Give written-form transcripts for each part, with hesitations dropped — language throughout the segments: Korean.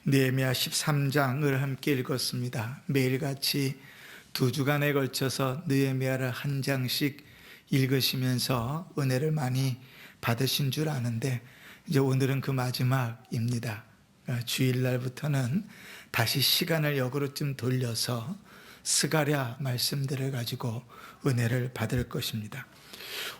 느헤미야 13장을 함께 읽었습니다. 매일같이 2주간에 걸쳐서 느헤미야를 한 장씩 읽으시면서 은혜를 많이 받으신 줄 아는데, 이제 오늘은 그 마지막입니다. 주일날부터는 다시 시간을 역으로 좀 돌려서 스가랴 말씀들을 가지고 은혜를 받을 것입니다.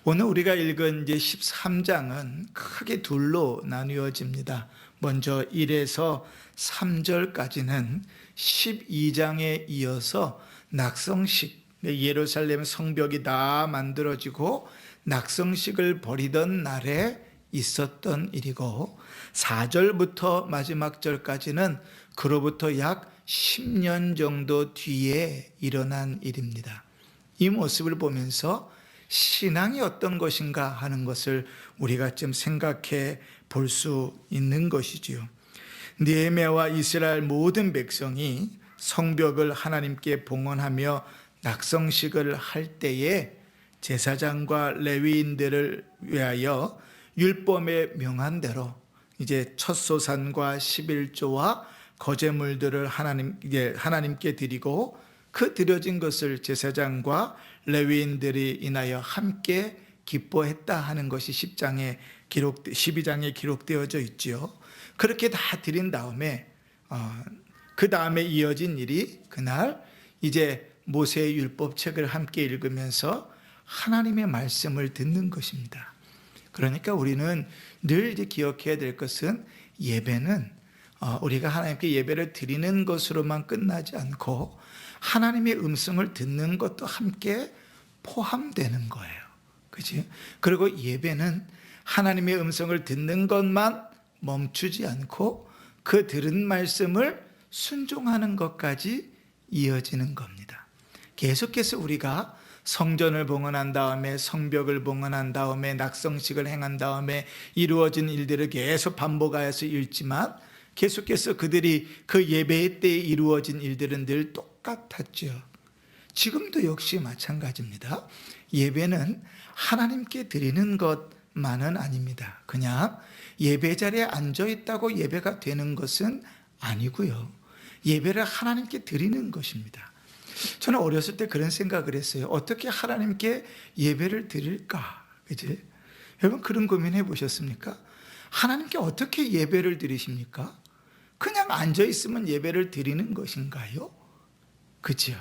오늘 우리가 읽은 이제 13장은 크게 둘로 나누어집니다. 먼저 1에서 3절까지는 12장에 이어서 낙성식, 예루살렘 성벽이 다 만들어지고 낙성식을 벌이던 날에 있었던 일이고, 4절부터 마지막 절까지는 그로부터 약 10년 정도 뒤에 일어난 일입니다. 이 모습을 보면서 신앙이 어떤 것인가 하는 것을 우리가 좀 생각해 볼 수 있는 것이지요. 느헤미야와 이스라엘 모든 백성이 성벽을 하나님께 봉헌하며 낙성식을 할 때에 제사장과 레위인들을 위하여 율법에 명한 대로 이제 첫소산과 11조와 거제물들을 하나님께 드리고, 그 드려진 것을 제사장과 레위인들이 인하여 함께 기뻐했다 하는 것이 12장에 기록되어져 있지요. 그렇게 다 드린 다음에 그 다음에 이어진 일이, 그날 이제 모세의 율법책을 함께 읽으면서 하나님의 말씀을 듣는 것입니다. 그러니까 우리는 늘 이제 기억해야 될 것은, 예배는 우리가 하나님께 예배를 드리는 것으로만 끝나지 않고 하나님의 음성을 듣는 것도 함께 포함되는 거예요. 그치? 그리고 예배는 하나님의 음성을 듣는 것만 멈추지 않고 그 들은 말씀을 순종하는 것까지 이어지는 겁니다. 계속해서 우리가 성전을 봉헌한 다음에, 성벽을 봉헌한 다음에, 낙성식을 행한 다음에 이루어진 일들을 계속 반복하여서 읽지만, 계속해서 그들이 그 예배 때 이루어진 일들은 늘 똑같았죠. 지금도 역시 마찬가지입니다. 예배는 하나님께 드리는 것만은 아닙니다. 그냥 예배 자리에 앉아 있다고 예배가 되는 것은 아니고요. 예배를 하나님께 드리는 것입니다. 저는 어렸을 때 그런 생각을 했어요. 어떻게 하나님께 예배를 드릴까? 그치? 여러분 그런 고민해 보셨습니까? 하나님께 어떻게 예배를 드리십니까? 그냥 앉아 있으면 예배를 드리는 것인가요? 그죠?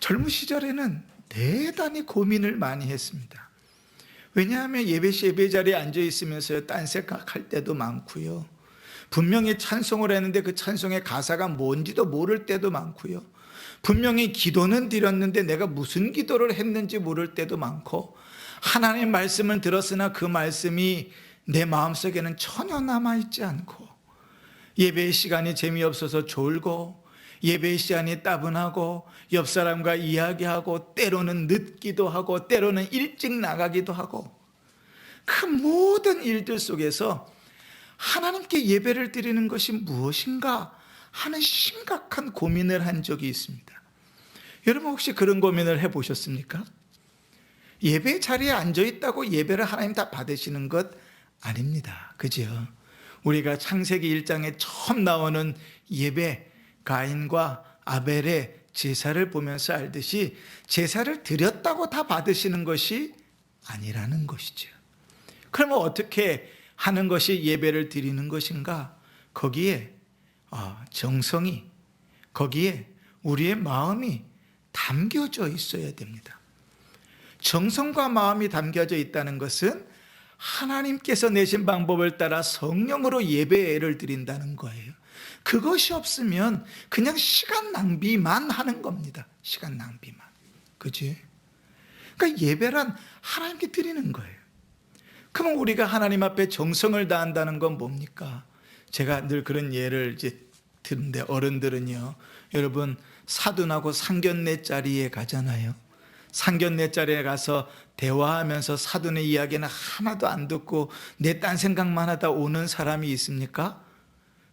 젊은 시절에는 대단히 고민을 많이 했습니다. 왜냐하면 예배 자리에 앉아 있으면서 딴 생각할 때도 많고요. 분명히 찬송을 했는데 그 찬송의 가사가 뭔지도 모를 때도 많고요. 분명히 기도는 드렸는데 내가 무슨 기도를 했는지 모를 때도 많고, 하나님의 말씀을 들었으나 그 말씀이 내 마음속에는 전혀 남아있지 않고, 예배의 시간이 재미없어서 졸고, 예배의 시간이 따분하고, 옆 사람과 이야기하고, 때로는 늦기도 하고, 때로는 일찍 나가기도 하고, 그 모든 일들 속에서 하나님께 예배를 드리는 것이 무엇인가 하는 심각한 고민을 한 적이 있습니다. 여러분 혹시 그런 고민을 해보셨습니까? 예배 자리에 앉아있다고 예배를 하나님 다 받으시는 것 아닙니다. 그죠? 우리가 창세기 1장에 처음 나오는 예배, 가인과 아벨의 제사를 보면서 알듯이 제사를 드렸다고 다 받으시는 것이 아니라는 것이죠. 그러면 어떻게 하는 것이 예배를 드리는 것인가? 거기에 정성이, 거기에 우리의 마음이 담겨져 있어야 됩니다. 정성과 마음이 담겨져 있다는 것은 하나님께서 내신 방법을 따라 성령으로 예배를 드린다는 거예요. 그것이 없으면 그냥 시간 낭비만 하는 겁니다. 시간 낭비만. 그치? 그러니까 예배란 하나님께 드리는 거예요. 그럼 우리가 하나님 앞에 정성을 다한다는 건 뭡니까? 제가 늘 그런 예를 이제 듣는데, 어른들은요, 여러분 사돈하고 상견례 자리에 가잖아요. 상견례 자리에 가서 대화하면서 사돈의 이야기는 하나도 안 듣고 내 딴 생각만 하다 오는 사람이 있습니까?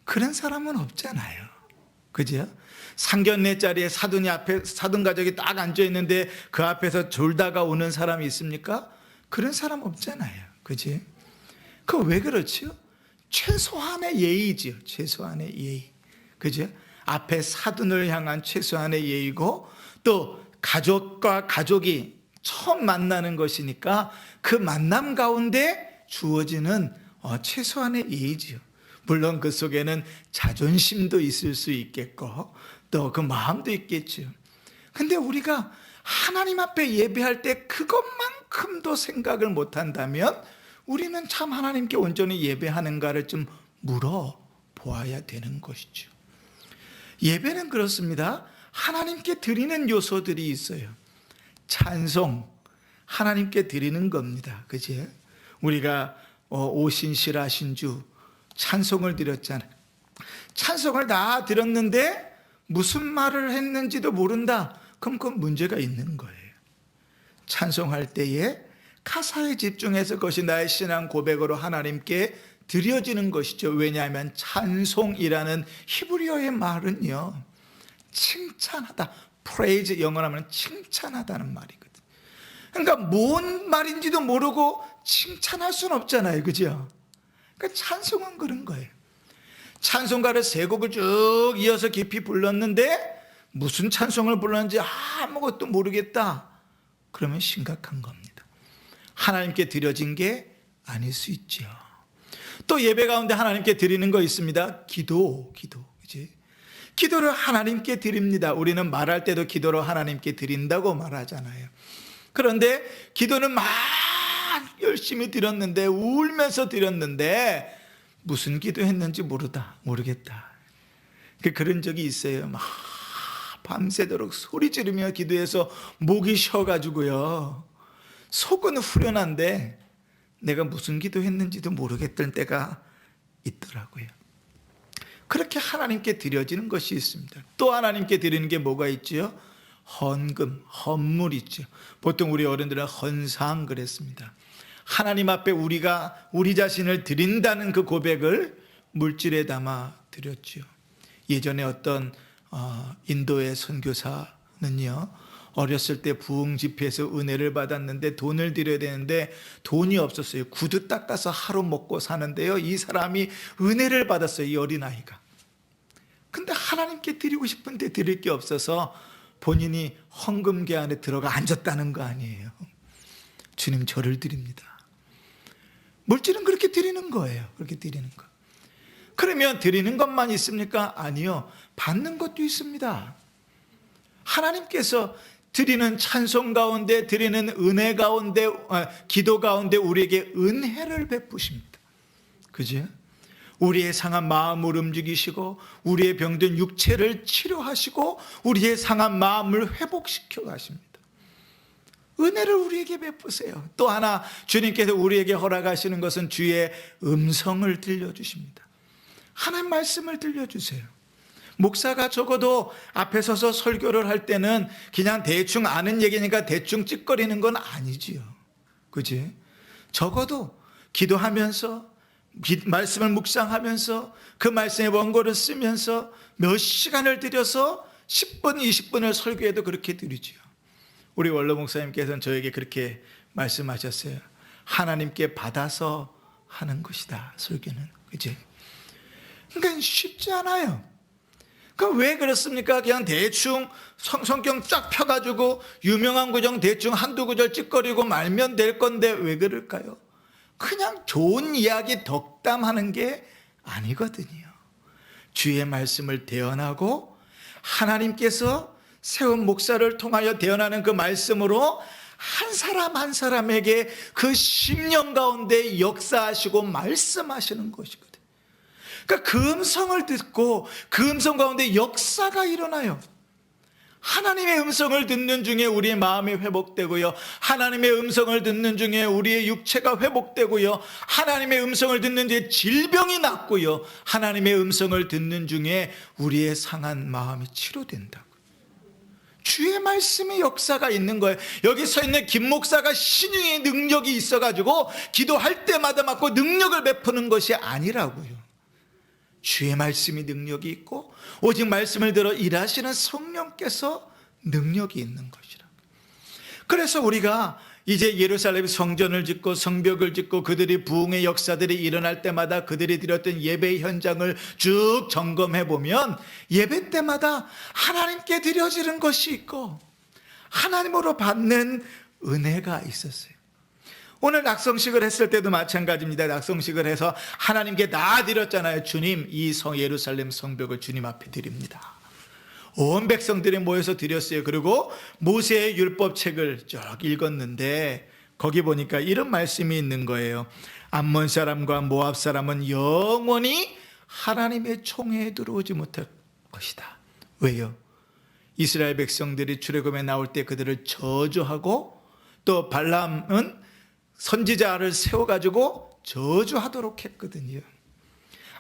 그런 사람은 없잖아요. 그죠? 상견례 자리에 사돈 가족이 딱 앉아 있는데 그 앞에서 졸다가 오는 사람이 있습니까? 그런 사람 없잖아요. 그지? 그 왜 그렇죠? 최소한의 예의지요. 최소한의 예의. 그죠? 앞에 사돈을 향한 최소한의 예의고, 또 가족과 가족이 처음 만나는 것이니까 그 만남 가운데 주어지는 최소한의 예의지요. 물론 그 속에는 자존심도 있을 수 있겠고 또 그 마음도 있겠죠. 근데 우리가 하나님 앞에 예배할 때 그것만큼도 생각을 못한다면 우리는 참 하나님께 온전히 예배하는가를 좀 물어보아야 되는 것이죠. 예배는 그렇습니다. 하나님께 드리는 요소들이 있어요. 찬송, 하나님께 드리는 겁니다. 그치? 우리가 오신실하신 주 찬송을 드렸잖아요. 찬송을 다 들었는데 무슨 말을 했는지도 모른다. 그럼 그건 문제가 있는 거예요. 찬송할 때에 가사에 집중해서 그것이 나의 신앙 고백으로 하나님께 드려지는 것이죠. 왜냐하면 찬송이라는 히브리어의 말은요, 칭찬하다, praise 영어로 하면 칭찬하다는 말이거든요. 그러니까 뭔 말인지도 모르고 칭찬할 수는 없잖아요. 그죠? 그러니까 찬송은 그런 거예요. 찬송가를 세 곡을 쭉 이어서 깊이 불렀는데 무슨 찬송을 불렀는지 아무것도 모르겠다. 그러면 심각한 겁니다. 하나님께 드려진 게 아닐 수 있죠. 또 예배 가운데 하나님께 드리는 거 있습니다. 기도. 그치? 기도를 하나님께 드립니다. 우리는 말할 때도 기도로 하나님께 드린다고 말하잖아요. 그런데 기도는 막 열심히 드렸는데, 울면서 드렸는데 무슨 기도했는지 모르겠다. 그런 적이 있어요. 막 밤새도록 소리 지르며 기도해서 목이 쉬어가지고요, 속은 후련한데 내가 무슨 기도했는지도 모르겠던 때가 있더라고요. 그렇게 하나님께 드려지는 것이 있습니다. 또 하나님께 드리는 게 뭐가 있죠? 헌금, 헌물 있죠. 보통 우리 어른들은 헌상 그랬습니다. 하나님 앞에 우리가 우리 자신을 드린다는 그 고백을 물질에 담아 드렸죠. 예전에 어떤 인도의 선교사는요, 어렸을 때 부흥 집회에서 은혜를 받았는데 돈을 드려야 되는데 돈이 없었어요. 구두 닦아서 하루 먹고 사는데요, 이 사람이 은혜를 받았어요. 이 어린아이가. 근데 하나님께 드리고 싶은데 드릴 게 없어서 본인이 헌금계 안에 들어가 앉았다는 거 아니에요. 주님, 저를 드립니다. 물질은 그렇게 드리는 거예요. 그렇게 드리는 거. 그러면 드리는 것만 있습니까? 아니요. 받는 것도 있습니다. 하나님께서 드리는 찬송 가운데, 드리는 은혜 가운데, 기도 가운데 우리에게 은혜를 베푸십니다. 그죠? 우리의 상한 마음을 움직이시고, 우리의 병든 육체를 치료하시고, 우리의 상한 마음을 회복시켜 가십니다. 은혜를 우리에게 베푸세요. 또 하나 주님께서 우리에게 허락하시는 것은 주의 음성을 들려주십니다. 하나님 말씀을 들려주세요. 목사가 적어도 앞에 서서 설교를 할 때는 그냥 대충 아는 얘기니까 대충 찌꺼리는 건 아니지요. 그지? 적어도 기도하면서, 말씀을 묵상하면서, 그 말씀의 원고를 쓰면서 몇 시간을 들여서 10분, 20분을 설교해도 그렇게 드리지요. 우리 원로 목사님께서는 저에게 그렇게 말씀하셨어요. 하나님께 받아서 하는 것이다, 설교는. 그지? 그러니까 쉽지 않아요. 왜 그렇습니까? 그냥 대충 성경 쫙 펴가지고 유명한 구정 대충 한두 구절 찌꺼리고 말면 될 건데 왜 그럴까요? 그냥 좋은 이야기 덕담하는 게 아니거든요. 주의 말씀을 대언하고 하나님께서 세운 목사를 통하여 대언하는 그 말씀으로 한 사람 한 사람에게 그 심령 가운데 역사하시고 말씀하시는 것이거든요. 그러니까 그 음성을 듣고 그 음성 가운데 역사가 일어나요. 하나님의 음성을 듣는 중에 우리의 마음이 회복되고요, 하나님의 음성을 듣는 중에 우리의 육체가 회복되고요, 하나님의 음성을 듣는 중에 질병이 낫고요, 하나님의 음성을 듣는 중에 우리의 상한 마음이 치료된다고. 주의 말씀의 역사가 있는 거예요. 여기 서 있는 김 목사가 신유의 능력이 있어가지고 기도할 때마다 맞고 능력을 베푸는 것이 아니라고요. 주의 말씀이 능력이 있고 오직 말씀을 들어 일하시는 성령께서 능력이 있는 것이라. 그래서 우리가 이제 예루살렘 성전을 짓고 성벽을 짓고 그들이 부흥의 역사들이 일어날 때마다 그들이 드렸던 예배 현장을 쭉 점검해 보면 예배 때마다 하나님께 드려지는 것이 있고 하나님으로 받는 은혜가 있었어요. 오늘 낙성식을 했을 때도 마찬가지입니다. 낙성식을 해서 하나님께 다 드렸잖아요. 주님, 이 예루살렘 성벽을 주님 앞에 드립니다. 온 백성들이 모여서 드렸어요. 그리고 모세의 율법책을 쭉 읽었는데 거기 보니까 이런 말씀이 있는 거예요. 암몬 사람과 모압 사람은 영원히 하나님의 총회에 들어오지 못할 것이다. 왜요? 이스라엘 백성들이 출애굽에 나올 때 그들을 저주하고 또 발람은 선지자를 세워가지고 저주하도록 했거든요.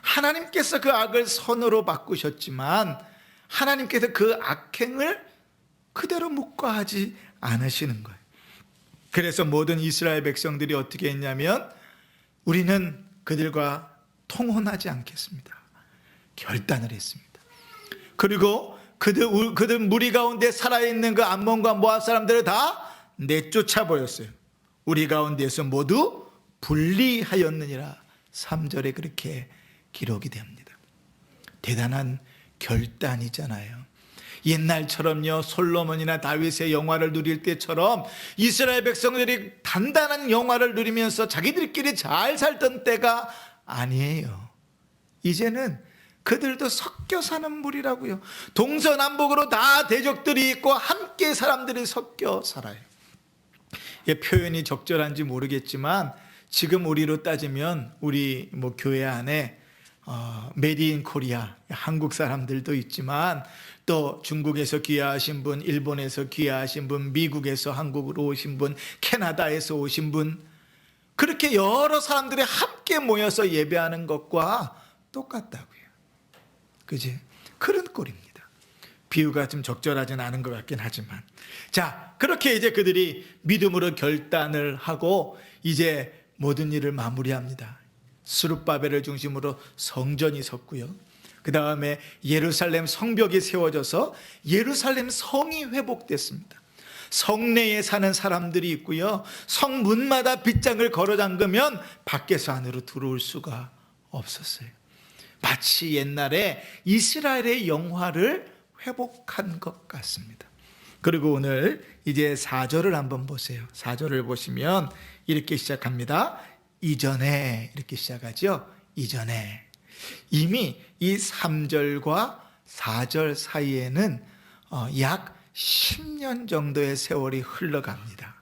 하나님께서 그 악을 선으로 바꾸셨지만 하나님께서 그 악행을 그대로 묵과하지 않으시는 거예요. 그래서 모든 이스라엘 백성들이 어떻게 했냐면 우리는 그들과 통혼하지 않겠습니다. 결단을 했습니다. 그리고 그들 무리 가운데 살아있는 그 암몬과 모압 사람들을 다 내쫓아 버렸어요. 우리 가운데서 모두 분리하였느니라. 3절에 그렇게 기록이 됩니다. 대단한 결단이잖아요. 옛날처럼요, 솔로몬이나 다윗의 영화를 누릴 때처럼 이스라엘 백성들이 단단한 영화를 누리면서 자기들끼리 잘 살던 때가 아니에요. 이제는 그들도 섞여 사는 무리라고요. 동서남북으로 다 대적들이 있고 함께 사람들이 섞여 살아요. 이 표현이 적절한지 모르겠지만 지금 우리로 따지면 우리 교회 안에 메드 인 코리아 한국 사람들도 있지만 또 중국에서 귀화하신 분, 일본에서 귀화하신 분, 미국에서 한국으로 오신 분, 캐나다에서 오신 분, 그렇게 여러 사람들이 함께 모여서 예배하는 것과 똑같다고요. 그지? 그런 꼴입니다. 비유가 좀 적절하진 않은 것 같긴 하지만, 자, 그렇게 이제 그들이 믿음으로 결단을 하고 이제 모든 일을 마무리합니다. 스룹바벨을 중심으로 성전이 섰고요. 그 다음에 예루살렘 성벽이 세워져서 예루살렘 성이 회복됐습니다. 성내에 사는 사람들이 있고요. 성문마다 빗장을 걸어 잠그면 밖에서 안으로 들어올 수가 없었어요. 마치 옛날에 이스라엘의 영화를 회복한 것 같습니다. 그리고 오늘 이제 4절을 한번 보세요. 4절을 보시면 이렇게 시작합니다. 이전에, 이렇게 시작하죠. 이전에. 이미 이 3절과 4절 사이에는 약 10년 정도의 세월이 흘러갑니다.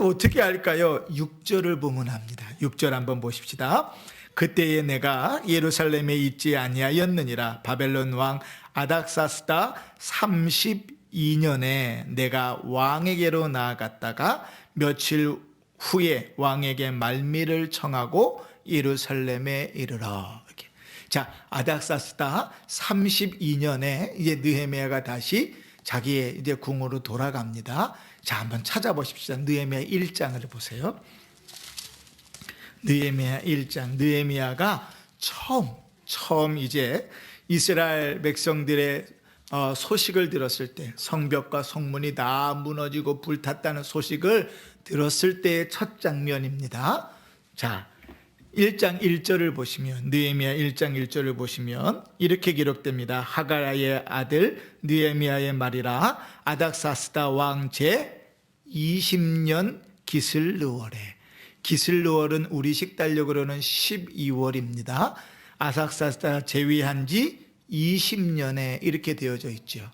어떻게 할까요? 6절을 보면 합니다. 6절 한번 보십시다. 그때에 내가 예루살렘에 있지 아니하였느니라. 바벨론 왕 아닥사스다 32년에 내가 왕에게로 나아갔다가 며칠 후에 왕에게 말미를 청하고 예루살렘에 이르러. 이렇게. 자, 아닥사스다 32년에 이제 느헤미야가 다시 자기의 이제 궁으로 돌아갑니다. 자, 한번 찾아보십시오. 느헤미야 1장을 보세요. 느헤미야 1장. 느헤미야가 처음 이제 이스라엘 백성들의 소식을 들었을 때, 성벽과 성문이 다 무너지고 불탔다는 소식을 들었을 때의 첫 장면입니다. 자, 1장 1절을 보시면, 느헤미야 1장 1절을 보시면 이렇게 기록됩니다. 하가야의 아들 느헤미야의 말이라. 아닥사스다 왕 제 20년 기슬르월에. 기슬르월은 우리식 달력으로는 12월입니다. 아닥사스다 제위한 지 20년에 이렇게 되어져 있죠.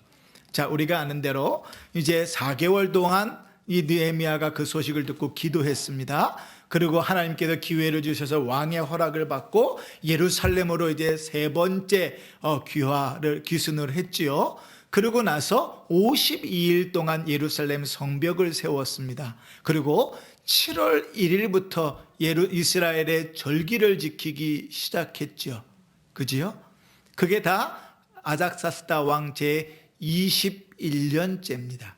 자, 우리가 아는 대로 이제 4개월 동안 이 느헤미야가 그 소식을 듣고 기도했습니다. 그리고 하나님께서 기회를 주셔서 왕의 허락을 받고 예루살렘으로 이제 세 번째 귀순을 했지요. 그러고 나서 52일 동안 예루살렘 성벽을 세웠습니다. 그리고 7월 1일부터 이스라엘의 절기를 지키기 시작했죠. 그지요? 그게 다 아닥사스다 왕 제 21년째입니다.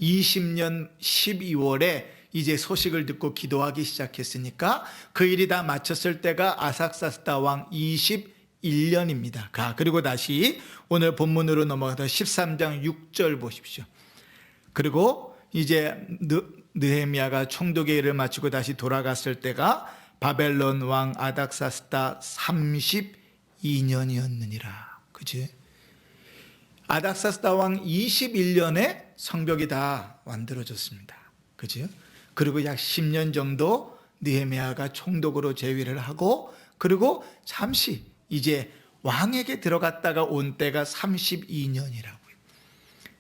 20년 12월에 이제 소식을 듣고 기도하기 시작했으니까 그 일이 다 마쳤을 때가 아닥사스다 왕 21년입니다. 그리고 다시 오늘 본문으로 넘어가서 13장 6절 보십시오. 그리고 이제 느헤미야가 총독의 일을 마치고 다시 돌아갔을 때가 바벨론 왕 아닥사스다 32년이었느니라. 그지? 아닥사스다 왕 21년에 성벽이 다 만들어졌습니다. 그죠? 그리고 약 10년 정도 느헤미야가 총독으로 재위를 하고, 그리고 잠시 이제 왕에게 들어갔다가 온 때가 32년이라고요.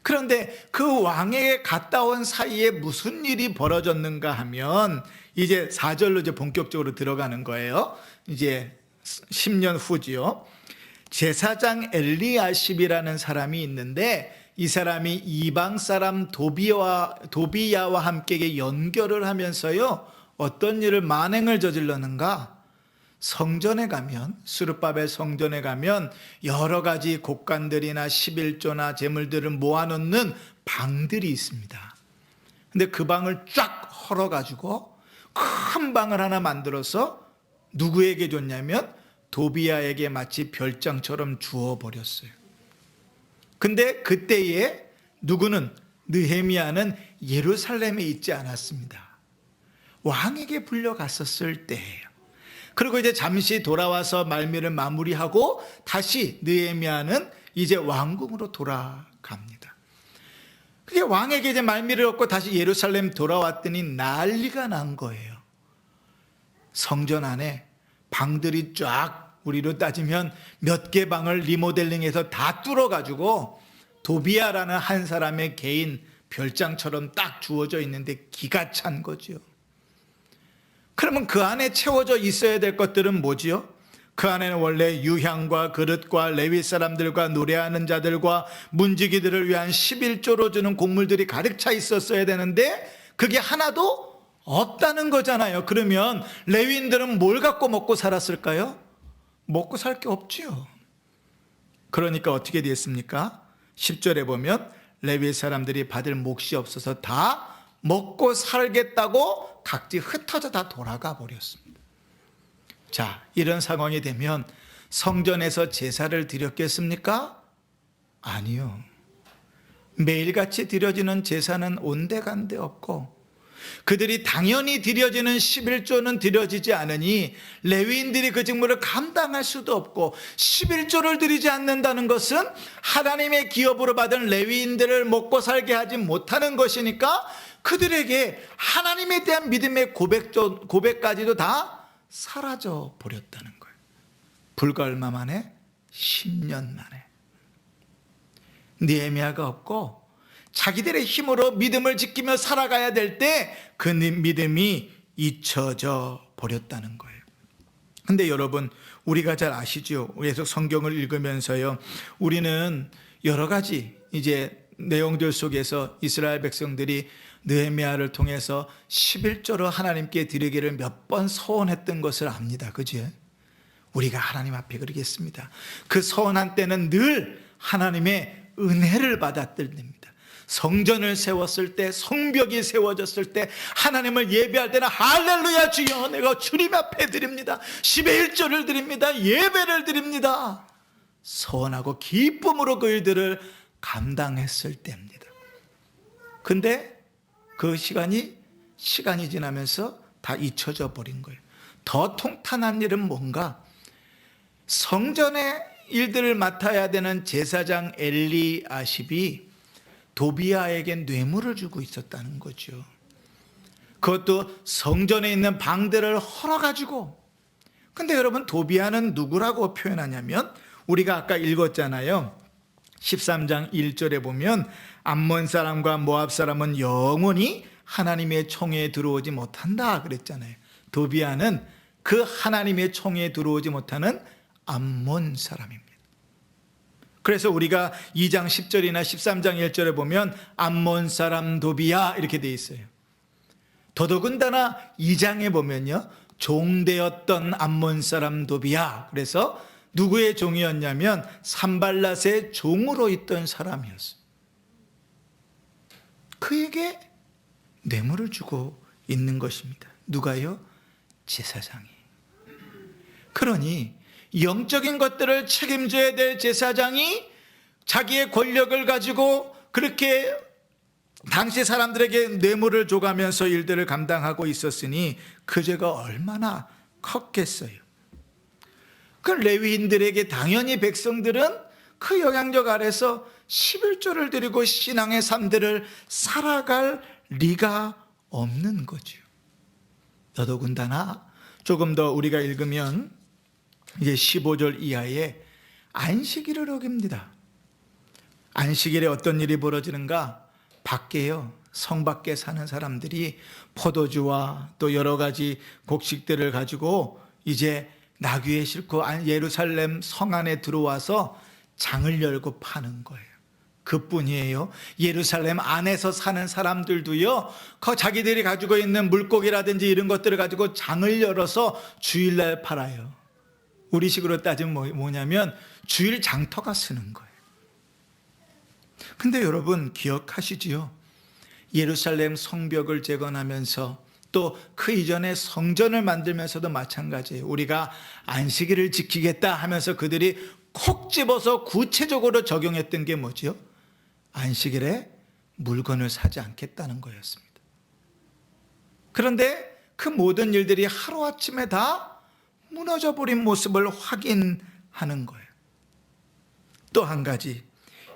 그런데 그 왕에게 갔다 온 사이에 무슨 일이 벌어졌는가 하면, 이제 4절로 이제 본격적으로 들어가는 거예요. 이제 10년 후지요. 제사장 엘리야십이라는 사람이 있는데, 이 사람이 이방 사람 도비야와 함께 연결을 하면서요, 어떤 일을 만행을 저질렀는가? 성전에 가면, 스룹바벨 성전에 가면 여러 가지 곡간들이나 11조나 제물들을 모아놓는 방들이 있습니다. 근데 그 방을 쫙 헐어가지고 큰 방을 하나 만들어서 누구에게 줬냐면 도비야에게 마치 별장처럼 주어버렸어요. 근데 그때에 느헤미야는 예루살렘에 있지 않았습니다. 왕에게 불려갔었을 때예요. 그리고 이제 잠시 돌아와서 말미를 마무리하고 다시 느헤미야는 이제 왕궁으로 돌아갑니다. 그게 왕에게 이제 말미를 얻고 다시 예루살렘 돌아왔더니 난리가 난 거예요. 성전 안에 방들이 쫙, 우리로 따지면 몇 개 방을 리모델링해서 다 뚫어가지고 도비야라는 한 사람의 개인 별장처럼 딱 주어져 있는데 기가 찬 거죠. 그러면 그 안에 채워져 있어야 될 것들은 뭐지요? 그 안에는 원래 유향과 그릇과 레위 사람들과 노래하는 자들과 문지기들을 위한 11조로 주는 곡물들이 가득 차 있었어야 되는데 그게 하나도 없다는 거잖아요. 그러면 레위인들은 뭘 갖고 먹고 살았을까요? 먹고 살 게 없지요. 그러니까 어떻게 됐습니까? 10절에 보면 레위 사람들이 받을 몫이 없어서 다 먹고 살겠다고 각지 흩어져 다 돌아가 버렸습니다. 자, 이런 상황이 되면 성전에서 제사를 드렸겠습니까? 아니요. 매일같이 드려지는 제사는 온데간데 없고, 그들이 당연히 드려지는 11조는 드려지지 않으니 레위인들이 그 직무를 감당할 수도 없고, 11조를 드리지 않는다는 것은 하나님의 기업으로 받은 레위인들을 먹고 살게 하지 못하는 것이니까 그들에게 하나님에 대한 믿음의 고백까지도 다 사라져 버렸다는 거예요. 불과 얼마 만에? 10년 만에. 느헤미야가 없고 자기들의 힘으로 믿음을 지키며 살아가야 될 때 그 믿음이 잊혀져 버렸다는 거예요. 근데 여러분, 우리가 잘 아시죠? 계속 성경을 읽으면서요, 우리는 여러 가지 이제 내용들 속에서 이스라엘 백성들이 느헤미야를 통해서 11조로 하나님께 드리기를 몇 번 서원했던 것을 압니다. 그죠? 우리가 하나님 앞에 그러겠습니다. 그 서원한 때는 늘 하나님의 은혜를 받았을 때입니다. 성전을 세웠을 때, 성벽이 세워졌을 때, 하나님을 예배할 때는 할렐루야 주여 내가 주님 앞에 드립니다, 10의 1조를 드립니다, 예배를 드립니다, 서원하고 기쁨으로 그 일들을 감당했을 때입니다. 근데 그 시간이 지나면서 다 잊혀져 버린 거예요. 더 통탄한 일은 뭔가, 성전의 일들을 맡아야 되는 제사장 엘리야십이 도비야에게 뇌물을 주고 있었다는 거죠. 그것도 성전에 있는 방들을 헐어가지고. 근데 여러분, 도비야는 누구라고 표현하냐면, 우리가 아까 읽었잖아요. 13장 1절에 보면 암몬 사람과 모압 사람은 영원히 하나님의 총회에 들어오지 못한다 그랬잖아요. 도비야는 그 하나님의 총회에 들어오지 못하는 암몬 사람입니다. 그래서 우리가 2장 10절이나 13장 1절에 보면 암몬 사람 도비야 이렇게 돼 있어요. 더더군다나 2장에 보면요, 종되었던 암몬 사람 도비야. 그래서 누구의 종이었냐면 산발랏의 종으로 있던 사람이었어요. 그에게 뇌물을 주고 있는 것입니다. 누가요? 제사장이. 그러니 영적인 것들을 책임져야 될 제사장이 자기의 권력을 가지고 그렇게 당시 사람들에게 뇌물을 줘가면서 일들을 감당하고 있었으니 그 죄가 얼마나 컸겠어요. 그 레위인들에게 당연히 백성들은 그 영향력 아래서 11조를 드리고 신앙의 삶들을 살아갈 리가 없는 거죠. 더더군다나 조금 더 우리가 읽으면 이제 15절 이하에 안식일을 어깁니다. 안식일에 어떤 일이 벌어지는가? 밖에요, 성 밖에 사는 사람들이 포도주와 또 여러 가지 곡식들을 가지고 이제 나귀에 싣고 예루살렘 성 안에 들어와서 장을 열고 파는 거예요. 그뿐이에요. 예루살렘 안에서 사는 사람들도요, 그 자기들이 가지고 있는 물고기라든지 이런 것들을 가지고 장을 열어서 주일날 팔아요. 우리식으로 따지면 뭐냐면 주일 장터가 쓰는 거예요. 근데 여러분 기억하시지요? 예루살렘 성벽을 재건하면서 또 그 이전에 성전을 만들면서도 마찬가지예요. 우리가 안식일을 지키겠다 하면서 그들이 콕 집어서 구체적으로 적용했던 게 뭐죠? 안식일에 물건을 사지 않겠다는 거였습니다. 그런데 그 모든 일들이 하루아침에 다 무너져 버린 모습을 확인하는 거예요. 또 한 가지,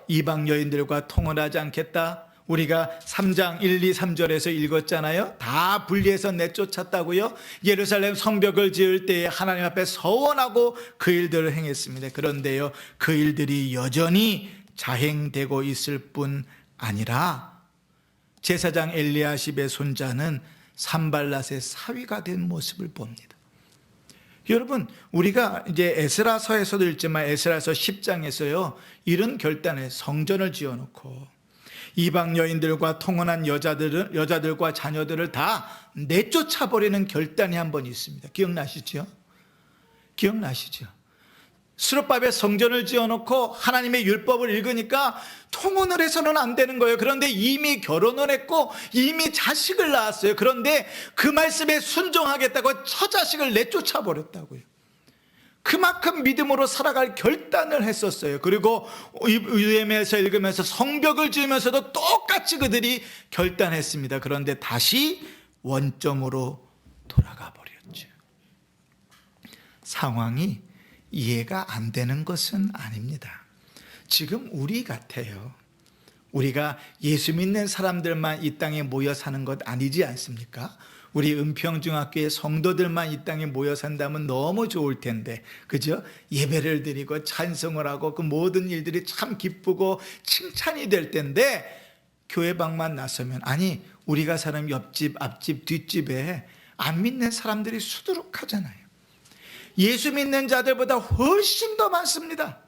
이방 여인들과 통혼하지 않겠다. 우리가 3장 1, 2, 3절에서 읽었잖아요. 다 분리해서 내쫓았다고요. 예루살렘 성벽을 지을 때에 하나님 앞에 서원하고 그 일들을 행했습니다. 그런데요, 그 일들이 여전히 자행되고 있을 뿐 아니라 제사장 엘리야십의 손자는 산발랏의 사위가 된 모습을 봅니다. 여러분, 우리가 이제 에스라서에서도 읽지만 에스라서 10장에서요 이런 결단에 성전을 지어놓고 이방 여인들과 통혼한 여자들과 자녀들을 다 내쫓아버리는 결단이 한 번 있습니다. 기억나시죠? 기억나시죠? 수르바벨 성전을 지어놓고 하나님의 율법을 읽으니까 통혼을 해서는 안 되는 거예요. 그런데 이미 결혼을 했고 이미 자식을 낳았어요. 그런데 그 말씀에 순종하겠다고 처자식을 내쫓아버렸다고요. 그만큼 믿음으로 살아갈 결단을 했었어요. 그리고 UM에서 읽으면서 성벽을 지으면서도 똑같이 그들이 결단했습니다. 그런데 다시 원점으로 돌아가 버렸죠. 상황이 이해가 안 되는 것은 아닙니다. 지금 우리 같아요. 우리가 예수 믿는 사람들만 이 땅에 모여 사는 것 아니지 않습니까? 우리 은평중학교의 성도들만 이 땅에 모여 산다면 너무 좋을 텐데, 그죠? 예배를 드리고 찬송을 하고 그 모든 일들이 참 기쁘고 칭찬이 될 텐데, 교회 방만 나서면, 아니 우리가 사는 옆집, 앞집, 뒷집에 안 믿는 사람들이 수두룩하잖아요. 예수 믿는 자들보다 훨씬 더 많습니다.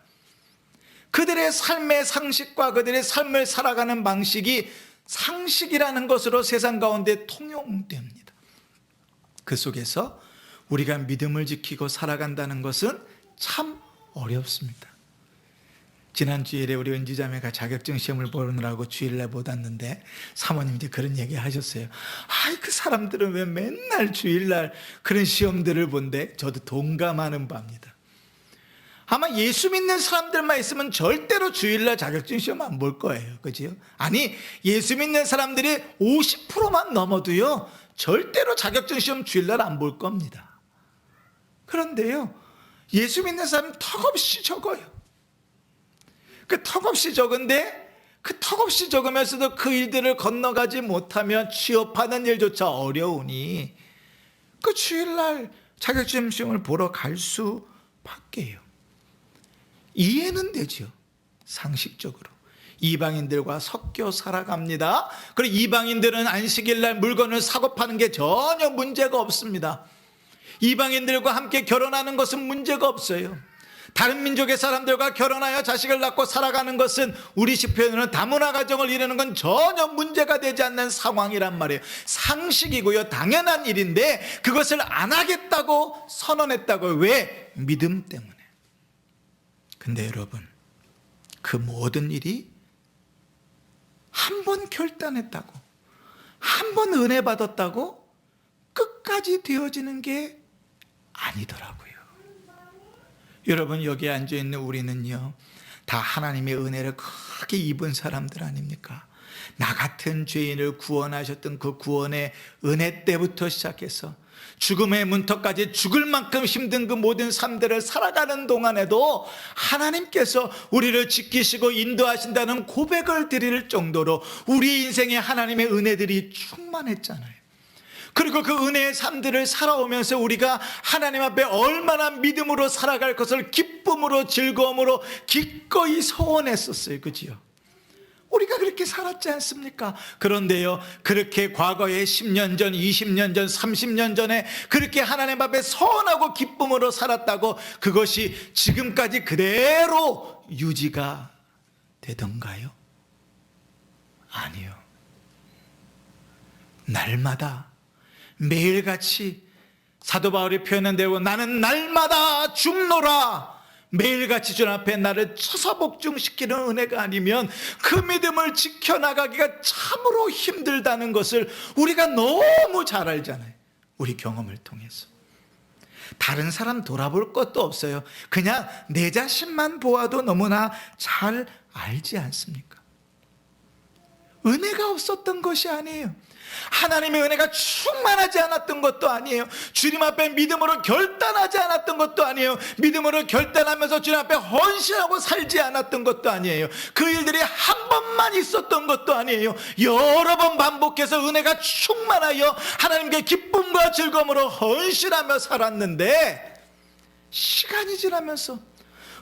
그들의 삶의 상식과 그들의 삶을 살아가는 방식이 상식이라는 것으로 세상 가운데 통용됩니다. 그 속에서 우리가 믿음을 지키고 살아간다는 것은 참 어렵습니다. 지난 주일에 우리 은지자매가 자격증 시험을 보느라고 주일날 못 왔는데 사모님 이제 그런 얘기 하셨어요. 아이, 그 사람들은 왜 맨날 주일날 그런 시험들을 본대? 저도 동감하는 바입니다. 아마 예수 믿는 사람들만 있으면 절대로 주일날 자격증 시험 안 볼 거예요. 그죠? 아니, 예수 믿는 사람들이 50%만 넘어도요 절대로 자격증 시험 주일날 안 볼 겁니다. 그런데요, 예수 믿는 사람은 턱없이 적어요. 그 턱없이 적은데 그 턱없이 적으면서도 그 일들을 건너가지 못하면 취업하는 일조차 어려우니 그 주일날 자격증 시험을 보러 갈 수밖에요. 이해는 되죠. 상식적으로. 이방인들과 섞여 살아갑니다. 그리고 이방인들은 안식일날 물건을 사고 파는 게 전혀 문제가 없습니다. 이방인들과 함께 결혼하는 것은 문제가 없어요. 다른 민족의 사람들과 결혼하여 자식을 낳고 살아가는 것은 우리식 표현으로 다문화 가정을 이루는 건 전혀 문제가 되지 않는 상황이란 말이에요. 상식이고요, 당연한 일인데 그것을 안 하겠다고 선언했다고. 왜? 믿음 때문에. 근데 여러분, 그 모든 일이 한 번 결단했다고, 한 번 은혜 받았다고 끝까지 되어지는 게 아니더라고요. 여러분, 여기 앉아있는 우리는요 다 하나님의 은혜를 크게 입은 사람들 아닙니까? 나 같은 죄인을 구원하셨던 그 구원의 은혜 때부터 시작해서 죽음의 문턱까지 죽을 만큼 힘든 그 모든 삶들을 살아가는 동안에도 하나님께서 우리를 지키시고 인도하신다는 고백을 드릴 정도로 우리 인생에 하나님의 은혜들이 충만했잖아요. 그리고 그 은혜의 삶들을 살아오면서 우리가 하나님 앞에 얼마나 믿음으로 살아갈 것을 기쁨으로 즐거움으로 기꺼이 소원했었어요. 그지요? 우리가 그렇게 살았지 않습니까? 그런데요, 그렇게 과거에 10년 전, 20년 전, 30년 전에 그렇게 하나님 앞에 선하고 기쁨으로 살았다고 그것이 지금까지 그대로 유지가 되던가요? 아니요. 날마다 매일같이 사도 바울이 표현한 대로 나는 날마다 죽노라, 매일같이 주님 앞에 나를 처사복종시키는 은혜가 아니면 그 믿음을 지켜나가기가 참으로 힘들다는 것을 우리가 너무 잘 알잖아요. 우리 경험을 통해서. 다른 사람 돌아볼 것도 없어요. 그냥 내 자신만 보아도 너무나 잘 알지 않습니까? 은혜가 없었던 것이 아니에요. 하나님의 은혜가 충만하지 않았던 것도 아니에요. 주님 앞에 믿음으로 결단하지 않았던 것도 아니에요. 믿음으로 결단하면서 주님 앞에 헌신하고 살지 않았던 것도 아니에요. 그 일들이 한 번만 있었던 것도 아니에요. 여러 번 반복해서 은혜가 충만하여 하나님께 기쁨과 즐거움으로 헌신하며 살았는데 시간이 지나면서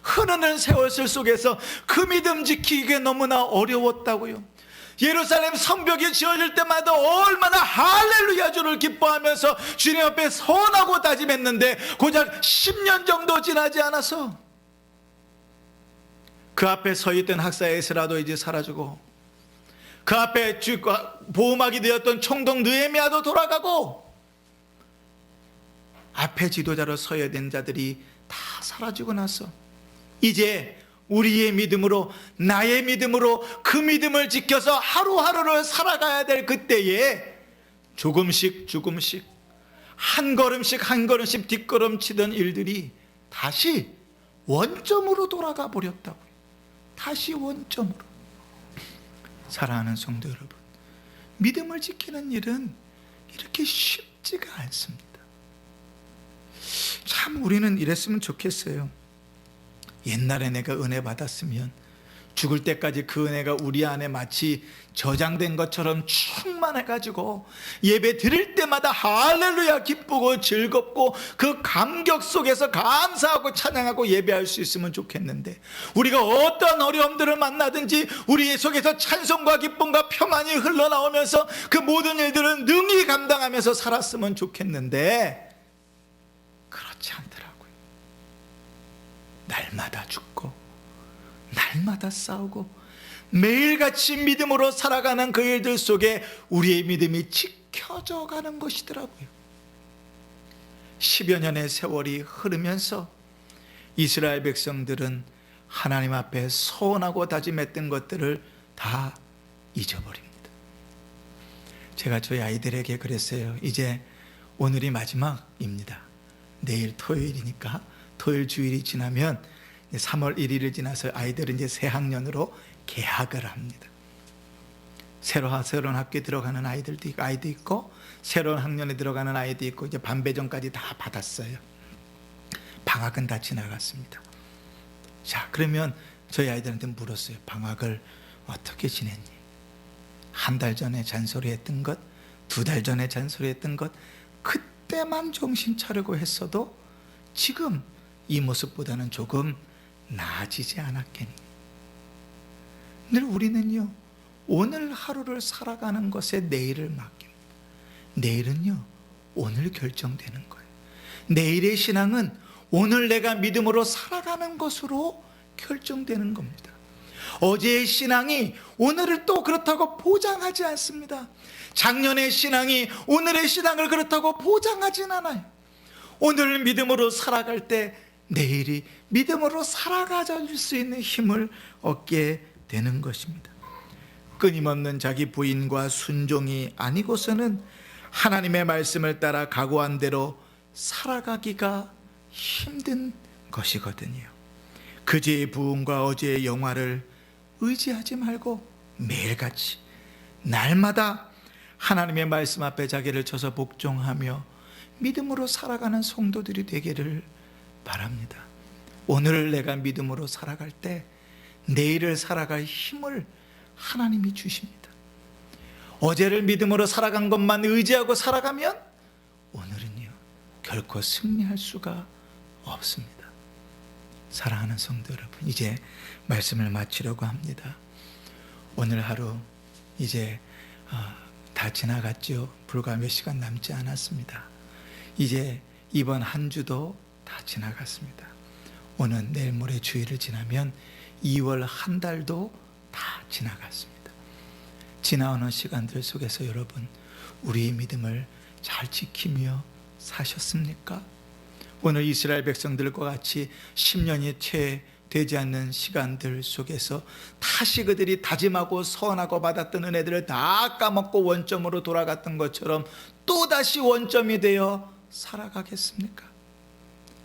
흐르는 세월 속에서 그 믿음 지키기가 너무나 어려웠다고요. 예루살렘 성벽이 지어질 때마다 얼마나 할렐루야 주를 기뻐하면서 주님 앞에 선하고 다짐했는데 고작 10년 정도 지나지 않아서 그 앞에 서 있던 학사 에스라도 이제 사라지고 그 앞에 보호막이 되었던 총독 느헤미야도 돌아가고 앞에 지도자로 서야 된 자들이 다 사라지고 나서 이제 우리의 믿음으로, 나의 믿음으로 그 믿음을 지켜서 하루하루를 살아가야 될 그때에 조금씩 한 걸음씩 뒷걸음치던 일들이 다시 원점으로 돌아가 버렸다고요. 다시 원점으로. 사랑하는 성도 여러분, 믿음을 지키는 일은 이렇게 쉽지가 않습니다. 참 우리는 이랬으면 좋겠어요. 옛날에 내가 은혜 받았으면 죽을 때까지 그 은혜가 우리 안에 마치 저장된 것처럼 충만해가지고 예배 드릴 때마다 할렐루야 기쁘고 즐겁고 그 감격 속에서 감사하고 찬양하고 예배할 수 있으면 좋겠는데, 우리가 어떤 어려움들을 만나든지 우리 속에서 찬송과 기쁨과 평안이 흘러나오면서 그 모든 일들을 능히 감당하면서 살았으면 좋겠는데 그렇지 않더라고요. 날마다 죽고 날마다 싸우고 매일같이 믿음으로 살아가는 그 일들 속에 우리의 믿음이 지켜져 가는 것이더라고요. 10여 년의 세월이 흐르면서 이스라엘 백성들은 하나님 앞에 소원하고 다짐했던 것들을 다 잊어버립니다. 제가 저희 아이들에게 그랬어요. 이제 오늘이 마지막입니다. 내일 토요일이니까 토요일 주일이 지나면 3월 1일을 지나서 아이들은 이제 새 학년으로 개학을 합니다. 새로운 학교에 들어가는 아이도 있고 새로운 학년에 들어가는 아이도 있고 이제 반배정까지 다 받았어요. 방학은 다 지나갔습니다. 자, 그러면 저희 아이들한테 물었어요. 방학을 어떻게 지냈니? 한 달 전에 잔소리했던 것, 2달 전에 잔소리했던 것, 그때만 정신 차리고 했어도 지금 이 모습보다는 조금 나아지지 않았겠니? 늘 우리는요, 오늘 하루를 살아가는 것에 내일을 맡깁니다. 내일은요, 오늘 결정되는 거예요. 내일의 신앙은 오늘 내가 믿음으로 살아가는 것으로 결정되는 겁니다. 어제의 신앙이 오늘을 또 그렇다고 보장하지 않습니다. 작년의 신앙이 오늘의 신앙을 그렇다고 보장하진 않아요. 오늘 믿음으로 살아갈 때 내일이 믿음으로 살아가줄 수 있는 힘을 얻게 되는 것입니다. 끊임없는 자기 부인과 순종이 아니고서는 하나님의 말씀을 따라 각오한 대로 살아가기가 힘든 것이거든요. 그제의 부흥과 어제의 영화를 의지하지 말고 매일같이 날마다 하나님의 말씀 앞에 자기를 쳐서 복종하며 믿음으로 살아가는 성도들이 되기를 바랍니다. 오늘 내가 믿음으로 살아갈 때 내일을 살아갈 힘을 하나님이 주십니다. 어제를 믿음으로 살아간 것만 의지하고 살아가면 오늘은요 결코 승리할 수가 없습니다. 사랑하는 성도 여러분, 이제 말씀을 마치려고 합니다. 오늘 하루 이제 다 지나갔죠. 불과 몇 시간 남지 않았습니다. 이제 이번 한 주도 다 지나갔습니다. 오늘 내일 모레 주일을 지나면 2월 한 달도 다 지나갔습니다. 지나오는 시간들 속에서 여러분, 우리의 믿음을 잘 지키며 사셨습니까? 오늘 이스라엘 백성들과 같이 10년이 채 되지 않는 시간들 속에서 다시 그들이 다짐하고 서원하고 받았던 은혜들을 다 까먹고 원점으로 돌아갔던 것처럼 또다시 원점이 되어 살아가겠습니까?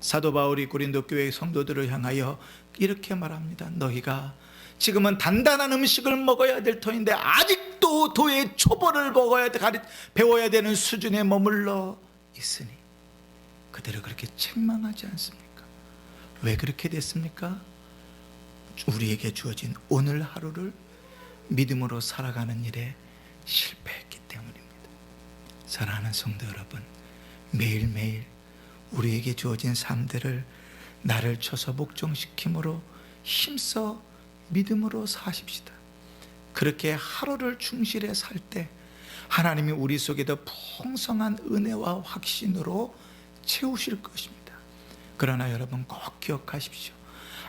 사도 바울이 고린도 교회 성도들을 향하여 이렇게 말합니다. 너희가 지금은 단단한 음식을 먹어야 될 터인데 아직도 도의 초벌을 배워야 되는 수준에 머물러 있으니 그들을 그렇게 책망하지 않습니까? 왜 그렇게 됐습니까? 우리에게 주어진 오늘 하루를 믿음으로 살아가는 일에 실패했기 때문입니다. 사랑하는 성도 여러분, 매일매일 우리에게 주어진 삶들을 나를 쳐서 복종시킴으로 힘써 믿음으로 사십시다. 그렇게 하루를 충실해 살 때 하나님이 우리 속에 더 풍성한 은혜와 확신으로 채우실 것입니다. 그러나 여러분 꼭 기억하십시오.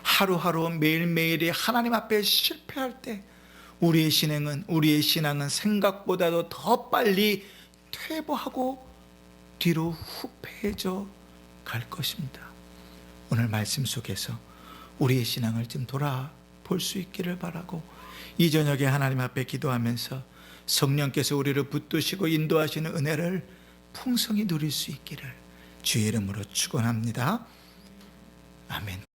하루하루 매일매일이 하나님 앞에 실패할 때 우리의 신앙은 생각보다도 더 빨리 퇴보하고 뒤로 후패해져 갈 것입니다. 오늘 말씀 속에서 우리의 신앙을 좀 돌아볼 수 있기를 바라고, 이 저녁에 하나님 앞에 기도하면서 성령께서 우리를 붙드시고 인도하시는 은혜를 풍성히 누릴 수 있기를 주의 이름으로 축원합니다. 아멘.